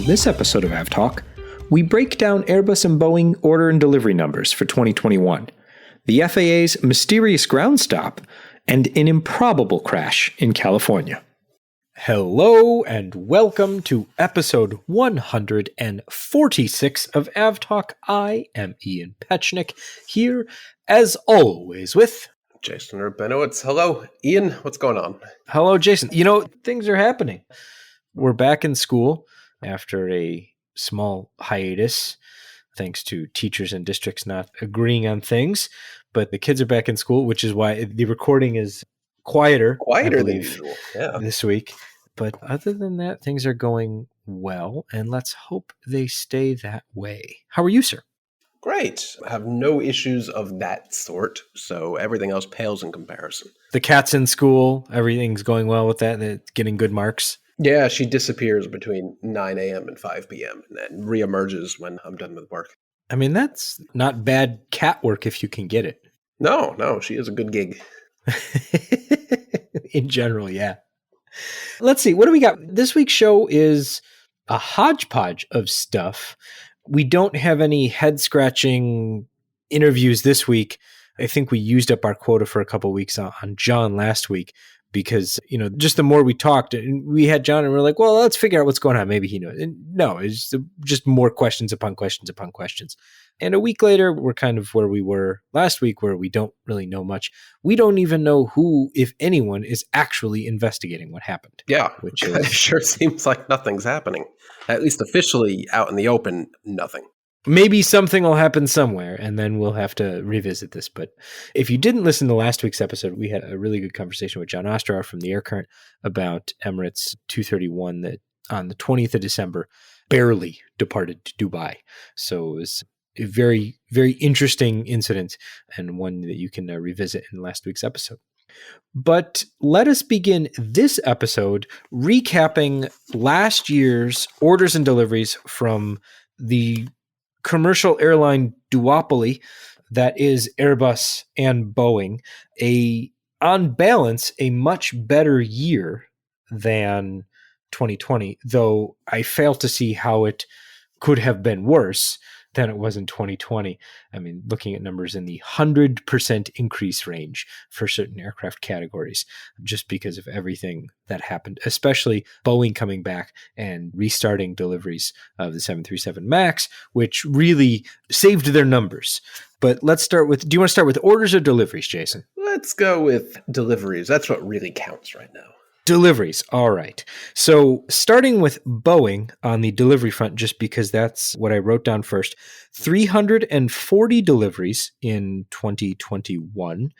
On this episode of AvTalk, we break down Airbus and Boeing order and delivery numbers for 2021, the FAA's mysterious ground stop, and an improbable crash in California. Hello and welcome to episode 146 of AvTalk. I am Ian Petchnick, here as always with Jason Rabinowitz. Hello, Ian. What's going on? Hello, Jason. You know, things are happening. We're back in school after a small hiatus, thanks to teachers and districts not agreeing on things. But the kids are back in school, which is why the recording is quieter than usual this week. But other than that, things are going well, and let's hope they stay that way. How are you, sir? Great. I have no issues of that sort, so everything else pales in comparison. The cat's in school. Everything's going well with that. It's getting good marks. Yeah, she disappears between 9 a.m. and 5 p.m. and then reemerges when I'm done with work. I mean, that's not bad cat work if you can get it. No, she is a good gig. In general, yeah. Let's see. What do we got? This week's show is a hodgepodge of stuff. We don't have any head-scratching interviews this week. I think we used up our quota for a couple of weeks on John last week because, you know, just the more we talked, and we had John and we're like, well, let's figure out what's going on. Maybe he knows. And no, it's just more questions upon questions upon questions. And a week later, we're kind of where we were last week, where we don't really know much. We don't even know who, if anyone, is actually investigating what happened. Yeah, which it sure seems like nothing's happening. At least officially out in the open, nothing. Maybe something will happen somewhere, and then we'll have to revisit this. But if you didn't listen to last week's episode, we had a really good conversation with John Osterhoff from the Air Current about Emirates 231 that on the 20th of December barely departed to Dubai. So it was a very, very interesting incident and one that you can revisit in last week's episode. But let us begin this episode recapping last year's orders and deliveries from the commercial airline duopoly that is Airbus and Boeing. On balance, a much better year than 2020, though I fail to see how it could have been worse than it was in 2020. I mean, looking at numbers in the 100% increase range for certain aircraft categories, just because of everything that happened, especially Boeing coming back and restarting deliveries of the 737 MAX, which really saved their numbers. But let's start with, do you want to start with orders or deliveries, Jason? Let's go with deliveries. That's what really counts right now. Deliveries. All right. So starting with Boeing on the delivery front, just because that's what I wrote down first, 340 deliveries in 2021.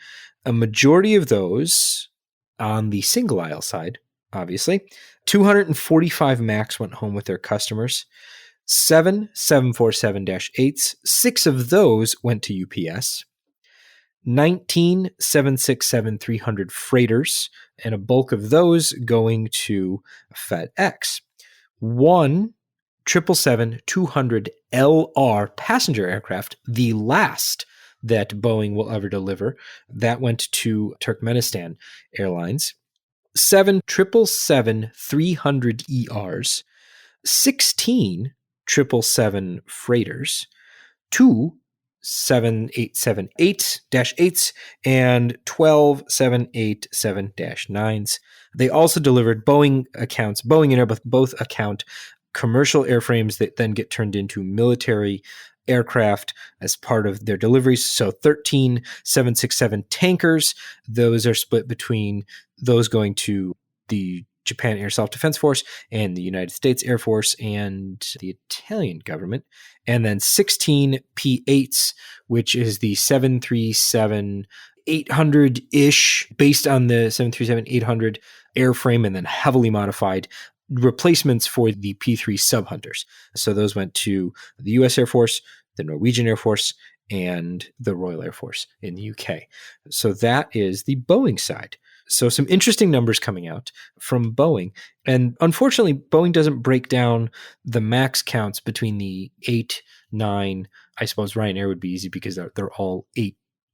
A majority of those on the single aisle side, obviously. 245 MAX went home with their customers. 7 747-8s. 6 of those went to UPS. 19 767-300 freighters, and a bulk of those going to FedEx. 1 777-200 LR passenger aircraft, the last that Boeing will ever deliver, that went to Turkmenistan Airlines. 7 777-300 ERs, 16 777 freighters, 2 7878-8s, and 12 787-9s. They also delivered Boeing and Airbus both account commercial airframes that then get turned into military aircraft as part of their deliveries. So 13 767 tankers. Those are split between those going to the Japan Air Self-Defense Force and the United States Air Force and the Italian government. And then 16 P-8s, which is the 737-800-ish, based on the 737-800 airframe and then heavily modified replacements for the P-3 Sub-Hunters. So those went to the U.S. Air Force, the Norwegian Air Force, and the Royal Air Force in the UK. So that is the Boeing side. So some interesting numbers coming out from Boeing. And unfortunately, Boeing doesn't break down the max counts between the 8, 9. I suppose Ryanair would be easy because they're all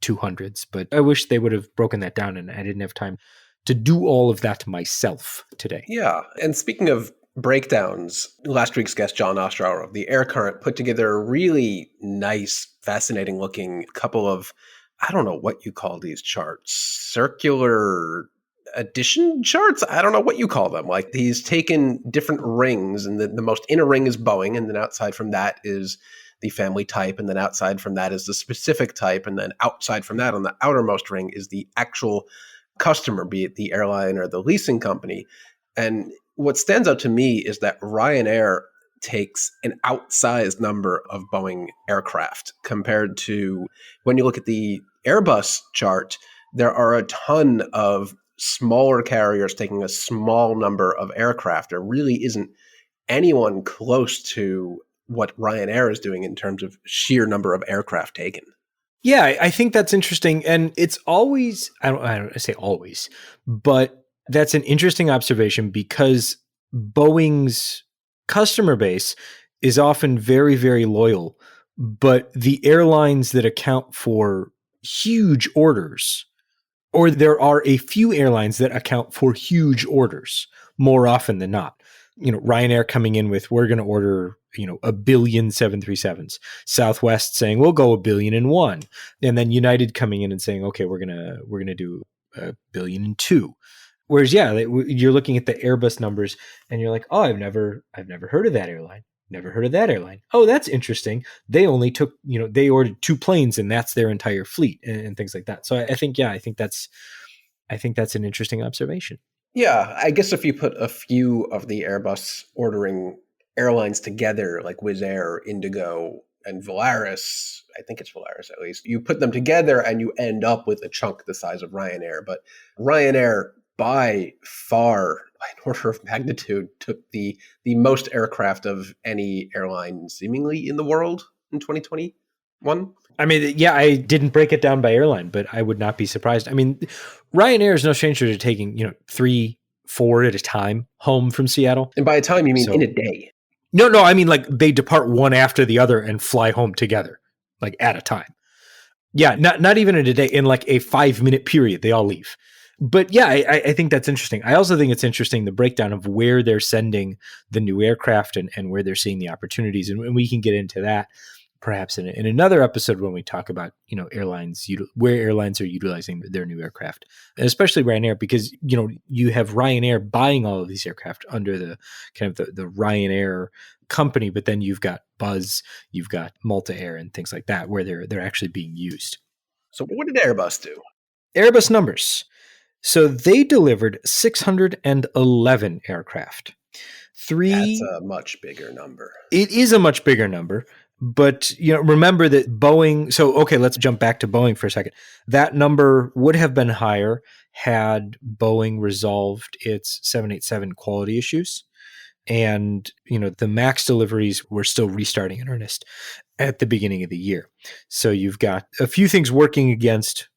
8-200s. But I wish they would have broken that down, and I didn't have time to do all of that myself today. Yeah. And speaking of breakdowns, last week's guest, John Ostrower of the Air Current, put together a really nice, fascinating looking couple of, I don't know what you call these charts, circular addition charts? I don't know what you call them. Like he's taken different rings, and the most inner ring is Boeing, and then outside from that is the family type, and then outside from that is the specific type, and then outside from that on the outermost ring is the actual customer, be it the airline or the leasing company. And what stands out to me is that Ryanair takes an outsized number of Boeing aircraft compared to when you look at the Airbus chart, there are a ton of smaller carriers taking a small number of aircraft. There really isn't anyone close to what Ryanair is doing in terms of sheer number of aircraft taken. Yeah, I think that's interesting. And it's always, I don't say always, but that's an interesting observation because Boeing's customer base is often very, very loyal. But the airlines that account for huge orders, or there are a few airlines that account for huge orders more often than not. Ryanair coming in with, we're going to order, 1 billion 737s. Southwest saying, we'll go 1,000,000,001. And then United coming in and saying, okay, we're going to do 1,000,000,002. Whereas, yeah, you're looking at the Airbus numbers and you're like, oh, I've never heard of that airline. Never heard of that airline. Oh, that's interesting. They only took, they ordered 2 planes and that's their entire fleet and things like that. So I think that's an interesting observation. Yeah, I guess if you put a few of the Airbus ordering airlines together, like Wizz Air, Indigo, and Volaris, I think it's Volaris at least, you put them together and you end up with a chunk the size of Ryanair. But Ryanair, by far, by an order of magnitude, took the most aircraft of any airline seemingly in the world in 2021. I mean, yeah, I didn't break it down by airline, but I would not be surprised. I mean, Ryanair is no stranger to taking, 3, 4 at a time home from Seattle. And by a time, you mean in a day? No, I mean, like they depart one after the other and fly home together, like at a time. Yeah, not even in a day, in like a 5-minute period, they all leave. But yeah, I think that's interesting. I also think it's interesting, the breakdown of where they're sending the new aircraft and where they're seeing the opportunities. And we can get into that perhaps in another episode when we talk about, airlines, where airlines are utilizing their new aircraft, and especially Ryanair, because, you have Ryanair buying all of these aircraft under the kind of the Ryanair company, but then you've got Buzz, you've got Malta Air and things like that, where they're actually being used. So what did Airbus do? Airbus numbers. So they delivered 611 aircraft. That's a much bigger number. It is a much bigger number. But, remember that Boeing, so, okay, let's jump back to Boeing for a second. That number would have been higher had Boeing resolved its 787 quality issues. And, the MAX deliveries were still restarting in earnest at the beginning of the year. So you've got a few things working against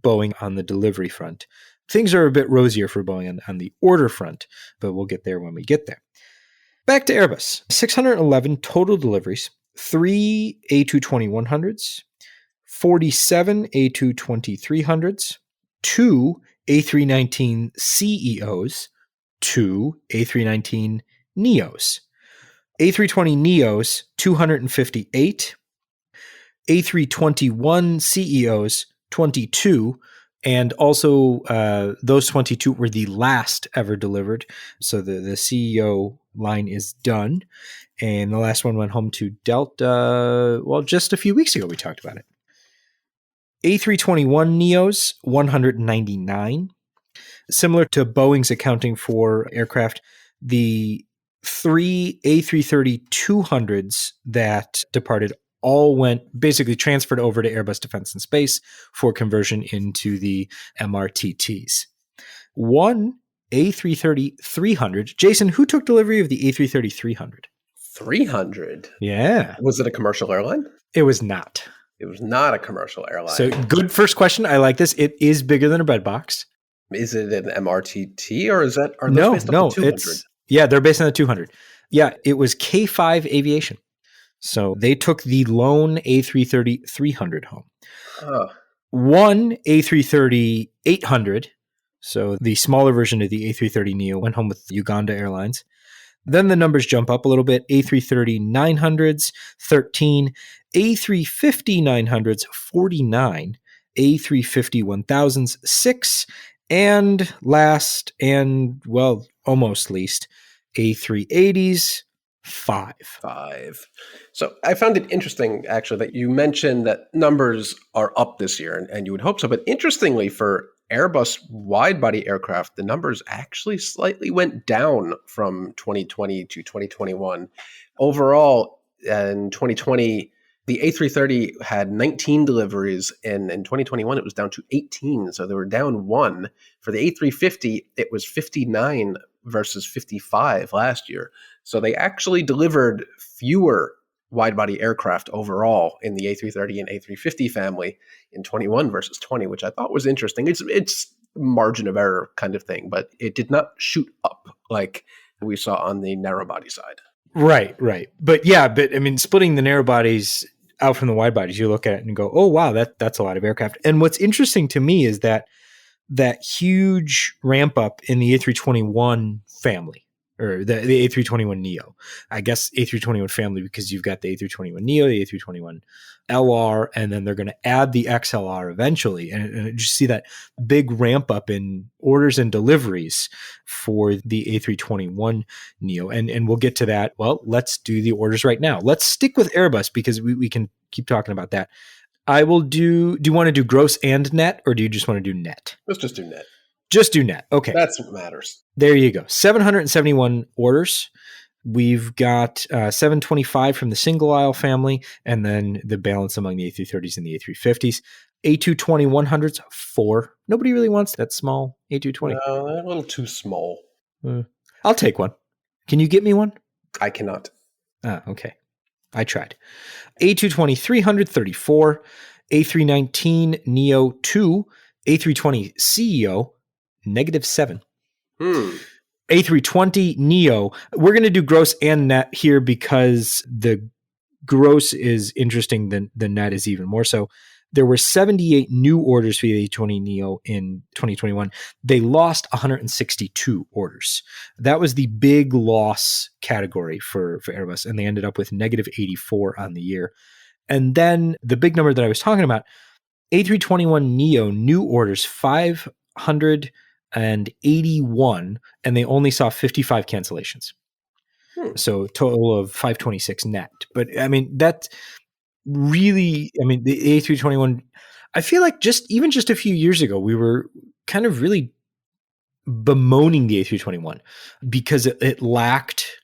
Boeing on the delivery front. Things are a bit rosier for Boeing on the order front, but we'll get there when we get there. Back to Airbus, 611 total deliveries. 3 A220-100s, 47 A220-300s, 2 A319ceos, 2 A319neos, A320neos 258, A321ceos 22, and also those 22 were the last ever delivered. So the CEO line is done. And the last one went home to Delta, just a few weeks ago we talked about it. A321neos, 199. Similar to Boeing's accounting for aircraft, the 3 A330-200s that departed all basically transferred over to Airbus Defence and Space for conversion into the MRTTs. 1 A330-300. Jason, who took delivery of the A330-300? 300? Yeah. Was it a commercial airline? It was not. It was not a commercial airline. So good first question. I like this. It is bigger than a bread box. Is it an MRTT or are those based on the 200? They're based on the 200. Yeah, it was K5 Aviation. So they took the lone A330-300 home. 1 A330-800, so the smaller version of the A330neo, went home with Uganda Airlines. Then the numbers jump up a little bit. A330-900s, 13. A350-900s, 49. A350-1000s, 6. And last, and well, almost least, A380s, 5. 5. So I found it interesting, actually, that you mentioned that numbers are up this year, and you would hope so. But interestingly, for Airbus wide-body aircraft, the numbers actually slightly went down from 2020 to 2021. Overall, in 2020, the A330 had 19 deliveries, and in 2021, it was down to 18. So they were down 1. For the A350, it was 59 versus 55 last year. So they actually delivered fewer wide-body aircraft overall in the A330 and A350 family in 21 versus 20, which I thought was interesting. It's margin of error kind of thing, but it did not shoot up like we saw on the narrow-body side. Right. But I mean, splitting the narrow bodies out from the wide bodies, you look at it and go, oh, wow, that's a lot of aircraft. And what's interesting to me is that huge ramp up in the A321 family, or the A321neo. I guess A321 family because you've got the A321neo, the A321LR, and then they're going to add the XLR eventually. And just see that big ramp up in orders and deliveries for the A321neo. And we'll get to that. Well, let's do the orders right now. Let's stick with Airbus because we can keep talking about that. I will do you want to do gross and net, or do you just want to do net? Let's just do net. Just do net. Okay. That's what matters. There you go. 771 orders. We've got 725 from the single aisle family, and then the balance among the A330s and the A350s. A220-100s, 4. Nobody really wants that small A220. No, a little too small. I'll take one. Can you get me one? I cannot. Okay. I tried. A220-300, 34. A319 Neo 2. A320 CEO, -7. A320 Neo. We're going to do gross and net here because the gross is interesting. The net is even more so. There were 78 new orders for the A220 Neo in 2021. They lost 162 orders. That was the big loss category for Airbus, and they ended up with -84 on the year. And then the big number that I was talking about, A321 Neo new orders, 581, and they only saw 55 cancellations. So total of 526 net. But I mean, that's really, I mean, the A321, I feel like just a few years ago, we were kind of really bemoaning the A321 because it lacked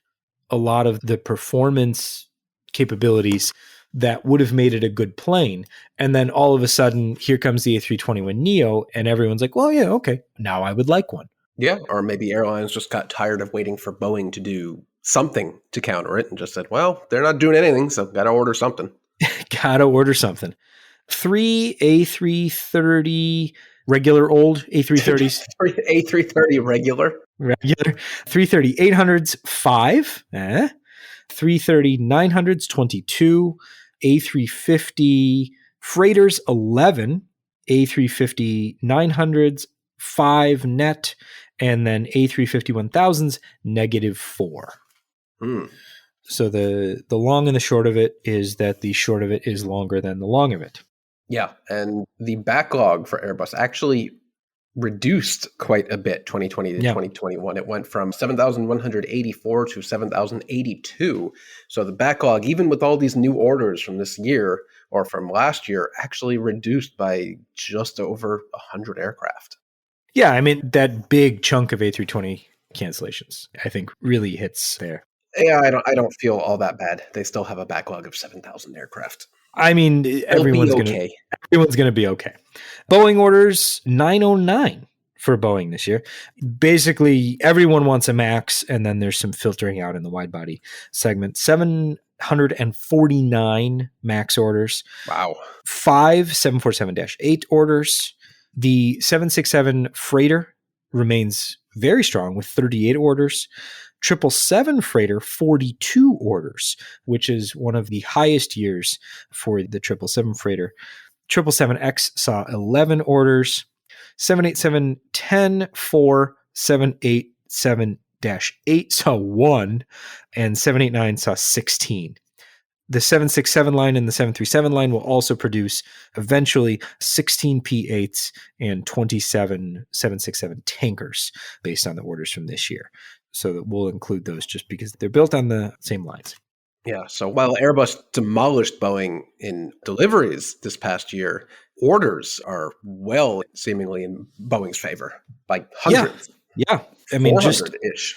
a lot of the performance capabilities that would have made it a good plane. And then all of a sudden, here comes the A321neo, and everyone's like, well, yeah, okay, now I would like one. Yeah, or maybe airlines just got tired of waiting for Boeing to do something to counter it and just said, well, they're not doing anything, so got to order something. 3 A330 regular old A330s. A330 regular. 330-800s, 5. 330-900s, 22. A350 freighters, 11. A350-900s, 5 net. And then A350-1000s, -4. So the long and the short of it is that the short of it is longer than the long of it. Yeah, and the backlog for Airbus actually reduced quite a bit 2020 to 2021. It went from 7,184 to 7,082. So the backlog, even with all these new orders from this year or from last year, actually reduced by just over 100 aircraft. Yeah, I mean, that big chunk of A320 cancellations, I think, really hits there. Yeah, I don't feel all that bad. They still have a backlog of 7,000 aircraft. I mean, everyone's going to be okay. Boeing orders 909 for Boeing this year. Basically, everyone wants a MAX, and then there's some filtering out in the wide body segment. 749 MAX orders. Wow. 5 747-8 orders. The 767 freighter remains very strong with 38 orders. 777 freighter, 42 orders, which is one of the highest years for the 777 freighter. 777X saw 11 orders. 787, 10, 4, 787, 8 saw 1, and 789 saw 16. The 767 line and the 737 line will also produce eventually 16 P8s and 27 767 tankers based on the orders from this year. So that we'll include those just because they're built on the same lines. Yeah. So while Airbus demolished Boeing in deliveries this past year, orders are well seemingly in Boeing's favor by hundreds. Yeah. I mean, just 400-ish.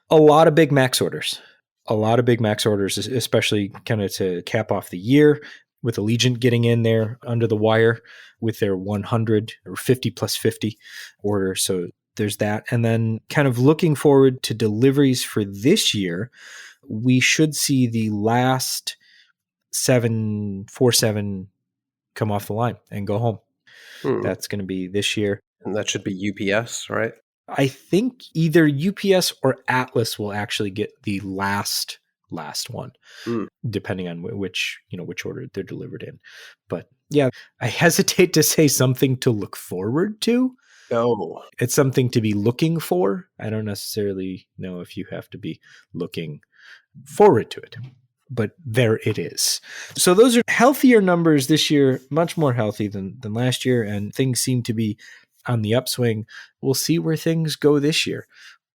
a lot of big MAX orders. A lot of big MAX orders, especially kind of to cap off the year, with Allegiant getting in there under the wire with their 100 or 50 plus 50 order. So there's that. And then kind of looking forward to deliveries for this year, we should see the last 747 come off the line and go home. That's going to be this year. And that should be UPS, right? I think either UPS or Atlas will actually get the last one, depending on which order they're delivered in. But yeah, I hesitate to say something to look forward to. No. It's something to be looking for. I don't necessarily know if you have to be looking forward to it, but there it is. So those are healthier numbers this year, much more healthy than last year, and things seem to be on the upswing. We'll see where things go this year.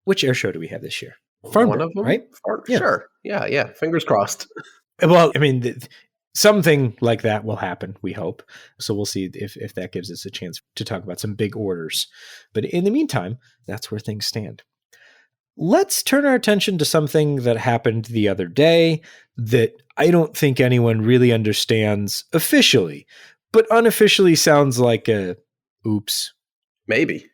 Which air show do we have this year? One of them, right? Yeah. Sure. Yeah. Fingers crossed. Well, I mean, something like that will happen, we hope. So we'll see if that gives us a chance to talk about some big orders. But in the meantime, that's where things stand. Let's turn our attention to something that happened the other day that I don't think anyone really understands officially, but unofficially sounds like a oops. Maybe.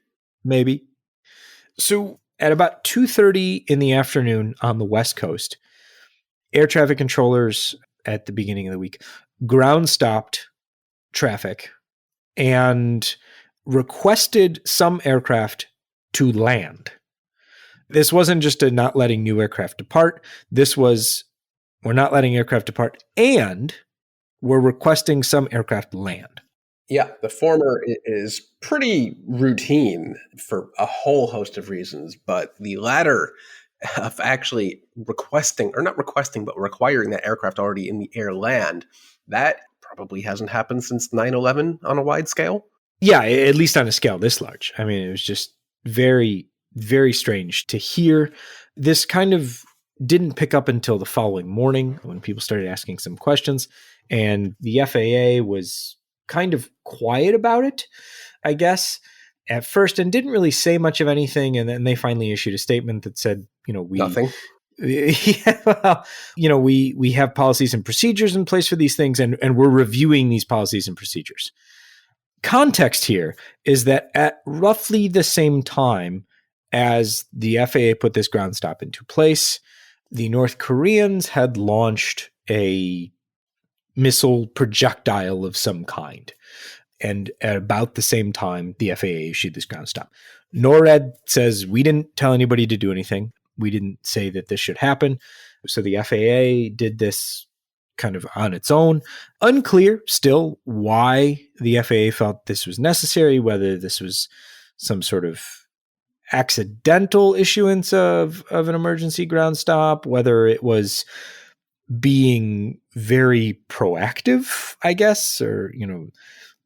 So at about 2:30 in the afternoon on the West Coast, air traffic controllers at the beginning of the week ground stopped traffic and requested some aircraft to land. This wasn't just a not letting new aircraft depart. This was, we're not letting aircraft depart and we're requesting some aircraft land. Yeah, the former is pretty routine for a whole host of reasons, but the latter of actually requesting, or not requesting, but requiring that aircraft already in the air land, that probably hasn't happened since 9/11 on a wide scale. Yeah, at least on a scale this large. I mean, it was just very, very strange to hear. This kind of didn't pick up until the following morning when people started asking some questions, and the FAA was kind of quiet about it, I guess, at first, and didn't really say much of anything. And then they finally issued a statement that said, Nothing. Yeah, well, we have policies and procedures in place for these things, and we're reviewing these policies and procedures. Context here is that at roughly the same time as the FAA put this ground stop into place, the North Koreans had launched a missile projectile of some kind. And at about the same time, the FAA issued this ground stop. NORAD says, we didn't tell anybody to do anything. We didn't say that this should happen. So the FAA did this kind of on its own. Unclear still why the FAA felt this was necessary, whether this was some sort of accidental issuance of an emergency ground stop, whether it was being very proactive, I guess, or,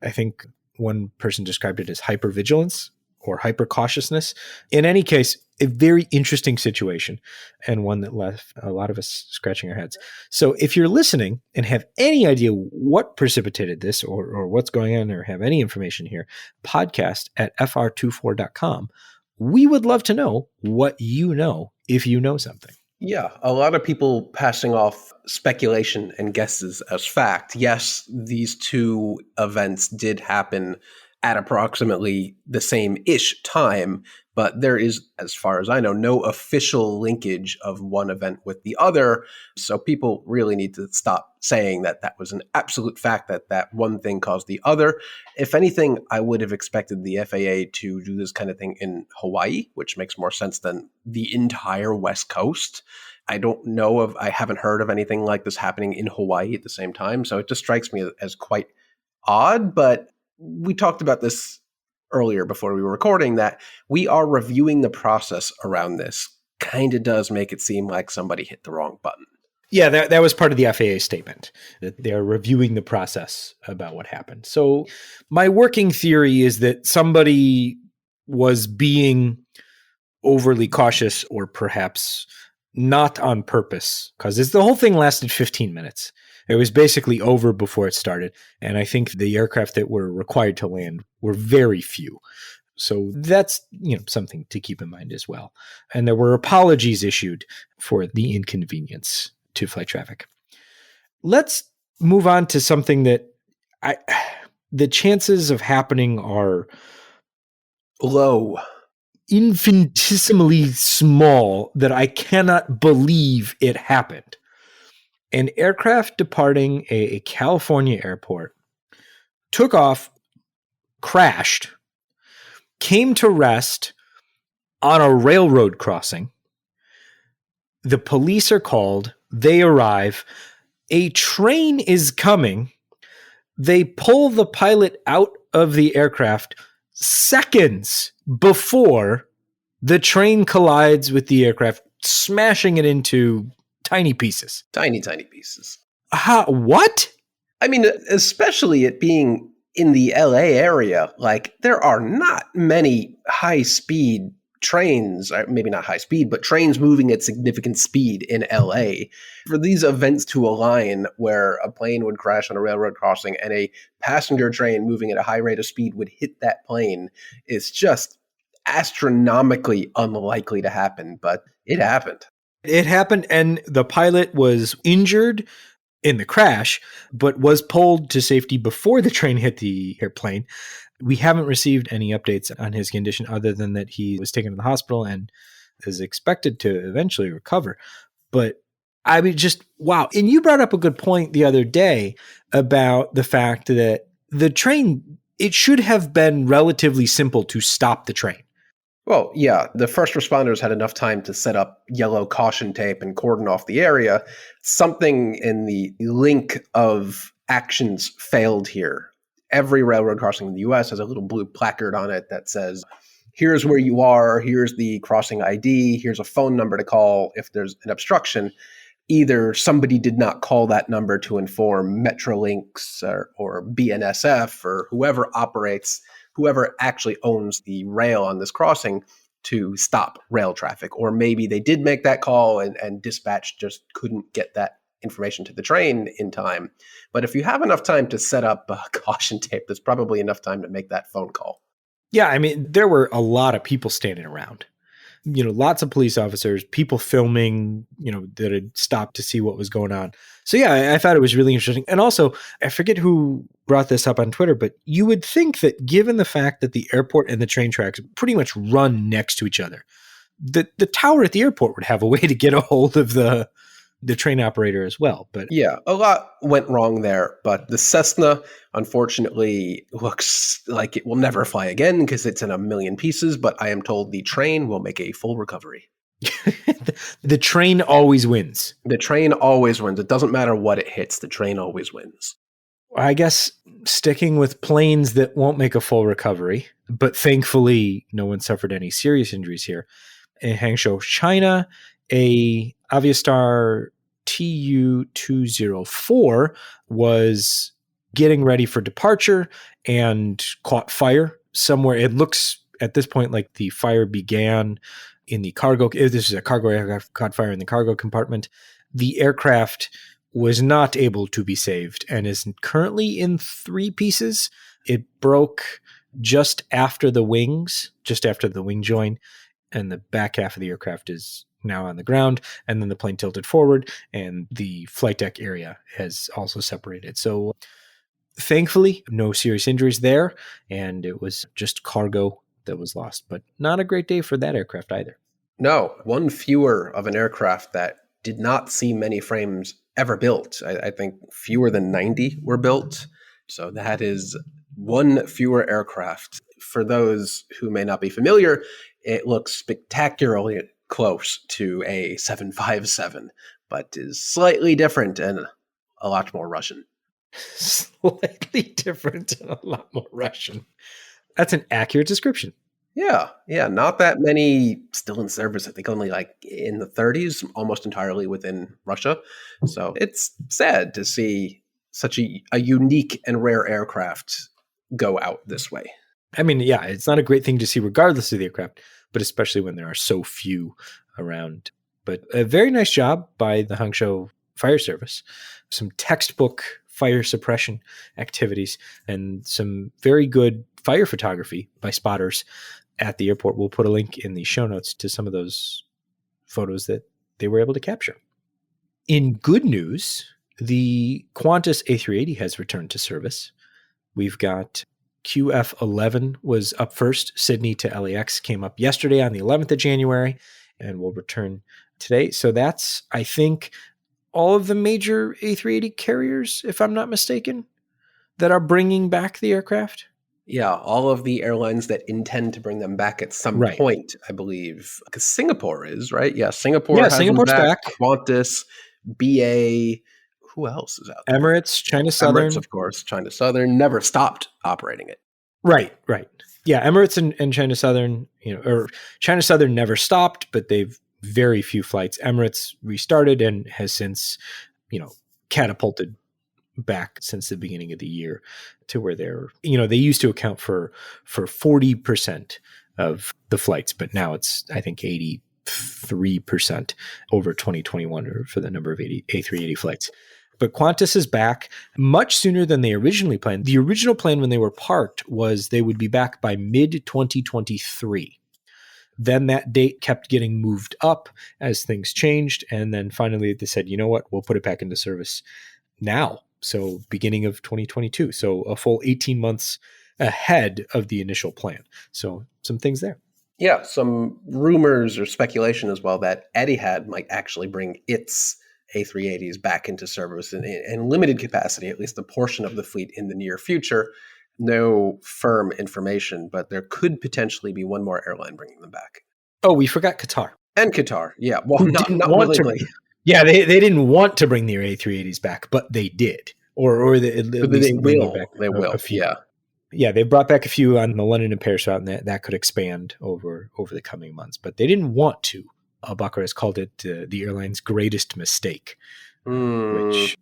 I think one person described it as hypervigilance or hyper-cautiousness. In any case, a very interesting situation and one that left a lot of us scratching our heads. So if you're listening and have any idea what precipitated this or what's going on or have any information here, podcast@fr24.com. We would love to know what you know if you know something. Yeah, a lot of people passing off speculation and guesses as fact. Yes, these two events did happen at approximately the same-ish time, but there is, as far as I know, no official linkage of one event with the other. So people really need to stop saying that that was an absolute fact, that one thing caused the other. If anything, I would have expected the FAA to do this kind of thing in Hawaii, which makes more sense than the entire West Coast. I haven't heard of anything like this happening in Hawaii at the same time. So it just strikes me as quite odd, but we talked about this earlier before we were recording, that we are reviewing the process around this kind of does make it seem like somebody hit the wrong button. Yeah, that was part of the FAA statement, that they're reviewing the process about what happened. So my working theory is that somebody was being overly cautious, or perhaps not on purpose, because the whole thing lasted 15 minutes. It was basically over before it started. And I think the aircraft that were required to land were very few. So that's, something to keep in mind as well. And there were apologies issued for the inconvenience to flight traffic. Let's move on to something that the chances of happening are low, infinitesimally small, that I cannot believe it happened. An aircraft departing a California airport took off, crashed, came to rest on a railroad crossing. The police are called. They arrive. A train is coming. They pull the pilot out of the aircraft seconds before the train collides with the aircraft, smashing it into tiny pieces. Tiny, tiny pieces. What? I mean, especially it being in the LA area, like there are not many high-speed trains, maybe not high speed, but trains moving at significant speed in LA. For these events to align where a plane would crash on a railroad crossing and a passenger train moving at a high rate of speed would hit that plane is just astronomically unlikely to happen, but it happened. It happened, and the pilot was injured in the crash, but was pulled to safety before the train hit the airplane. We haven't received any updates on his condition other than that he was taken to the hospital and is expected to eventually recover. But I mean, just wow. And you brought up a good point the other day about the fact that the train, it should have been relatively simple to stop the train. Well, yeah, the first responders had enough time to set up yellow caution tape and cordon off the area. Something in the link of actions failed here. Every railroad crossing in the U.S. has a little blue placard on it that says, here's where you are, here's the crossing ID, here's a phone number to call if there's an obstruction. Either somebody did not call that number to inform Metrolinx or BNSF or whoever actually owns the rail on this crossing to stop rail traffic. Or maybe they did make that call and dispatch just couldn't get that information to the train in time. But if you have enough time to set up a caution tape, there's probably enough time to make that phone call. Yeah, I mean, there were a lot of people standing around. Lots of police officers, people filming, that had stopped to see what was going on. So yeah, I thought it was really interesting. And also, I forget who brought this up on Twitter, but you would think that given the fact that the airport and the train tracks pretty much run next to each other, the tower at the airport would have a way to get a hold of the train operator as well. But yeah, a lot went wrong there. But the Cessna, unfortunately, looks like it will never fly again because it's in a million pieces. But I am told the train will make a full recovery. The train always wins. The train always wins. It doesn't matter what it hits. The train always wins. I guess sticking with planes that won't make a full recovery, but thankfully no one suffered any serious injuries here. In Hangzhou, China, a Aviastar Tu-204 was getting ready for departure and caught fire somewhere. It looks at this point like the fire began in the cargo. This is a cargo aircraft, caught fire in the cargo compartment. The aircraft was not able to be saved and is currently in 3 pieces. It broke just after the wings, just after the wing join, and the back half of the aircraft is now on the ground, and then the plane tilted forward, and the flight deck area has also separated. So thankfully, no serious injuries there, and it was just cargo that was lost, but not a great day for that aircraft either. No, one fewer of an aircraft that did not see many frames ever built. I think fewer than 90 were built. So that is one fewer aircraft. For those who may not be familiar, it looks spectacularly close to a 757, but is slightly different and a lot more Russian. Slightly different and a lot more Russian. That's an accurate description. Yeah, not that many still in service. I think only like in the 30s, almost entirely within Russia. So it's sad to see such a unique and rare aircraft go out this way. I mean, yeah, it's not a great thing to see regardless of the aircraft, but especially when there are so few around. But a very nice job by the Hangzhou Fire Service. Some textbook fire suppression activities and some very good fire photography by spotters at the airport. We'll put a link in the show notes to some of those photos that they were able to capture. In good news, the Qantas A380 has returned to service. We've got QF11 was up first. Sydney to LAX came up yesterday on the 11th of January and will return today. So that's, I think, all of the major A380 carriers, if I'm not mistaken, that are bringing back the aircraft. Yeah, all of the airlines that intend to bring them back at some Right. point, I believe, because Singapore is, right? Yeah, Singapore Yeah, has them Singapore's back. back. Qantas, BA, who else is out there? Emirates, China Southern. Emirates, of course. China Southern never stopped operating it. Right. Yeah, Emirates and China Southern, or China Southern never stopped, but they've very few flights. Emirates restarted and has since, catapulted back since the beginning of the year to where they're, they used to account for 40% of the flights, but now it's, I think, 83% over 2021 or for the number of A380 flights. But Qantas is back much sooner than they originally planned. The original plan when they were parked was they would be back by mid-2023. Then that date kept getting moved up as things changed. And then finally they said, you know what, we'll put it back into service now. So beginning of 2022. So a full 18 months ahead of the initial plan. So some things there. Yeah, some rumors or speculation as well that Etihad might actually bring its A380s back into service in limited capacity, at least a portion of the fleet in the near future. No firm information, but there could potentially be one more airline bringing them back. Oh, we forgot Qatar. And Qatar, yeah. Well, not willingly. Yeah, they didn't want to bring their A380s back, but they did. Or they will. Back they will, a few. Yeah. Yeah, they brought back a few on the London and Paris route, and that could expand over the coming months. But they didn't want to. Al-Bakr has called it the airline's greatest mistake, which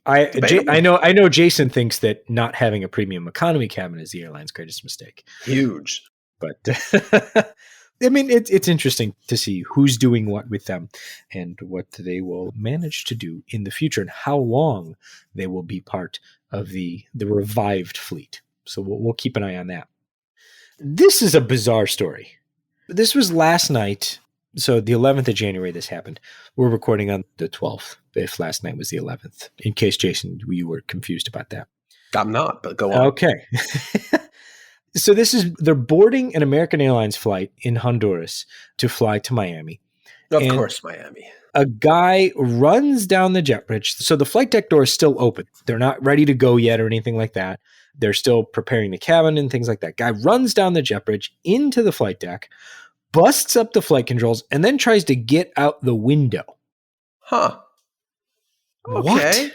I know Jason thinks that not having a premium economy cabin is the airline's greatest mistake. Huge. But I mean, it's interesting to see who's doing what with them and what they will manage to do in the future and how long they will be part of the revived fleet. So we'll keep an eye on that. This is a bizarre story. This was last night. So the 11th of January, this happened. We're recording on the 12th, if last night was the 11th, in case, Jason, you were confused about that. I'm not, but go on. Okay. So they're boarding an American Airlines flight in Honduras to fly to Miami. Of course, Miami. A guy runs down the jet bridge. So the flight deck door is still open. They're not ready to go yet or anything like that. They're still preparing the cabin and things like that. Guy runs down the jet bridge into the flight deck, busts up the flight controls, and then tries to get out the window. Huh. Okay.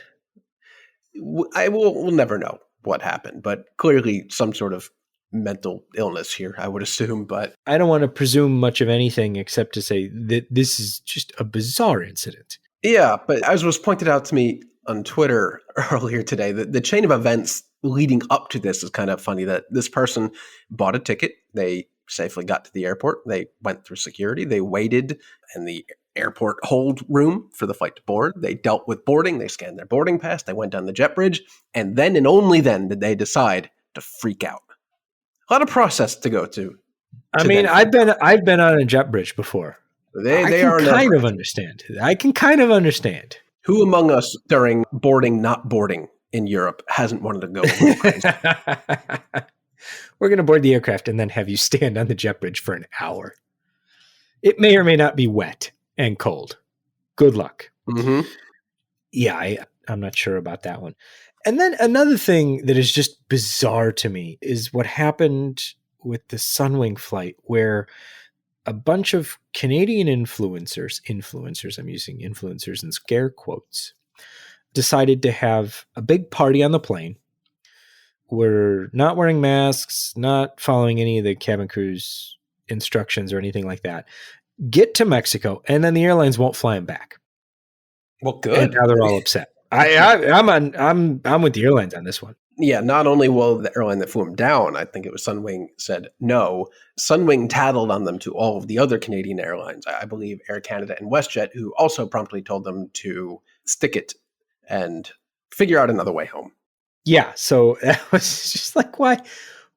What? We'll never know what happened, but clearly some sort of mental illness here, I would assume. But I don't want to presume much of anything except to say that this is just a bizarre incident. Yeah, but as was pointed out to me on Twitter earlier today, the chain of events leading up to this is kind of funny. That this person bought a ticket, they safely got to the airport, they went through security, they waited in the airport hold room for the flight to board, they dealt with boarding, they scanned their boarding pass, they went down the jet bridge, and then and only then did they decide to freak out. A lot of process to go to. I mean, I've been on a jet bridge before. I can kind of understand. Who among us during boarding, not boarding in Europe hasn't wanted to go a little crazy? We're going to board the aircraft and then have you stand on the jet bridge for an hour. It may or may not be wet and cold. Good luck. Mm-hmm. Yeah, I'm not sure about that one. And then another thing that is just bizarre to me is what happened with the Sunwing flight, where a bunch of Canadian influencers, I'm using influencers in scare quotes, decided to have a big party on the plane. We're not wearing masks, not following any of the cabin crew's instructions or anything like that. Get to Mexico, and then the airlines won't fly them back. Well, And good. now they're all upset. I'm with the airlines on this one. Yeah, not only will the airline that flew him down, I think it was Sunwing, said no, Sunwing tattled on them to all of the other Canadian airlines, I believe Air Canada and WestJet, who also promptly told them to stick it and figure out another way home. Yeah, so that was just like, why?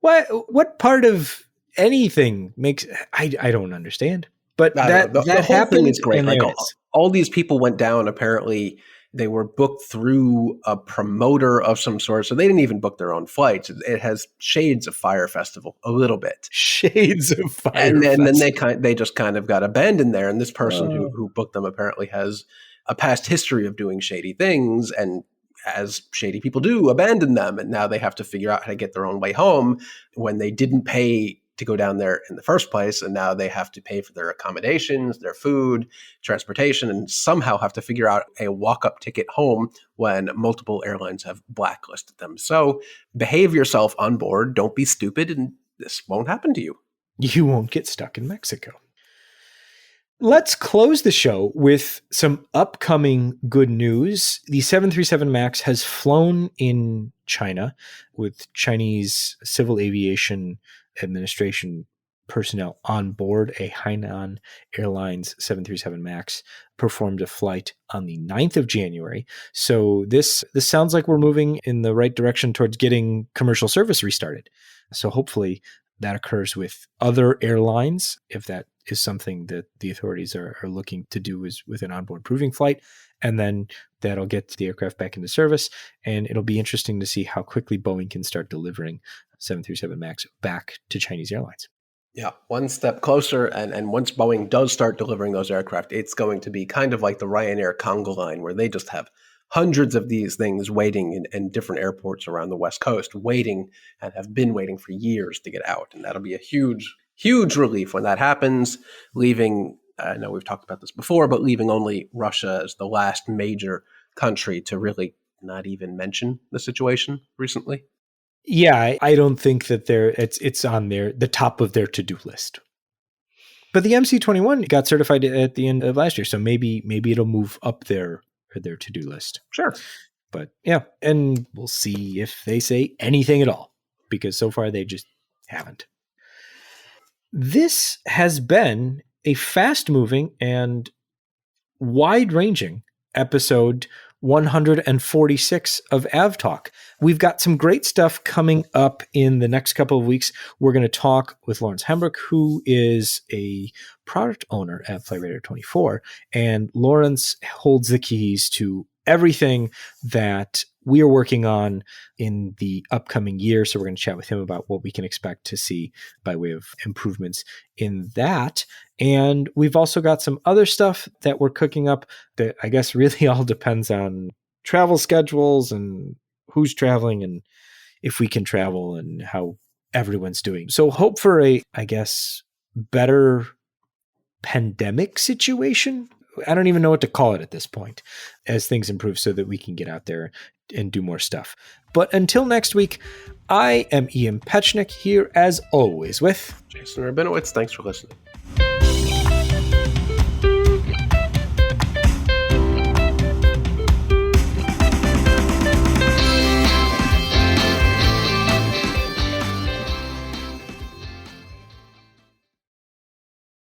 What part of anything makes I don't understand. But that the whole happened, thing is great. and Like there it is. all these people went down. Apparently, they were booked through a promoter of some sort, so they didn't even book their own flights. It has shades of Fire Festival a little bit, Shades of Fire and then Festival. they just kind of got abandoned there. And this person Oh. who booked them apparently has a past history of doing shady things, and as shady people do, abandon them, and now they have to figure out how to get their own way home when they didn't pay to go down there in the first place, and now they have to pay for their accommodations, their food, transportation, and somehow have to figure out a walk-up ticket home when multiple airlines have blacklisted them. So behave yourself on board, don't be stupid, and this won't happen to you. You won't get stuck in Mexico. Let's close the show with some upcoming good news. The 737 MAX has flown in China with Chinese Civil Aviation Administration personnel on board. A Hainan Airlines 737 MAX performed a flight on the 9th of January. So this sounds like we're moving in the right direction towards getting commercial service restarted. So hopefully that occurs with other airlines, if that is something that the authorities are looking to do, is with an onboard proving flight. And then that'll get the aircraft back into service. And it'll be interesting to see how quickly Boeing can start delivering 737 MAX back to Chinese airlines. Yeah, one step closer. And once Boeing does start delivering those aircraft, it's going to be kind of like the Ryanair Congo line, where they just have hundreds of these things waiting in different airports around the West Coast, waiting and have been waiting for years to get out. And that'll be a huge, huge relief when that happens, leaving, I know we've talked about this before, but leaving only Russia as the last major country to really not even mention the situation recently. Yeah, I don't think that it's on the top of their to-do list. But the MC-21 got certified at the end of last year, so maybe it'll move up their to-do list. Sure. But yeah, and we'll see if they say anything at all, because so far they just haven't. This has been a fast-moving and wide-ranging episode 146 of AvTalk. We've got some great stuff coming up in the next couple of weeks. We're going to talk with Lawrence Hembrook, who is a product owner at Flight Radar 24. And Lawrence holds the keys to everything that we are working on in the upcoming year. So we're going to chat with him about what we can expect to see by way of improvements in that. And we've also got some other stuff that we're cooking up that I guess really all depends on travel schedules and who's traveling and if we can travel and how everyone's doing. So hope for a, I guess, better pandemic situation. I don't even know what to call it at this point as things improve so that we can get out there and do more stuff. But until next week, I am Ian Petchnick here as always with Jason Rabinowitz. Thanks for listening.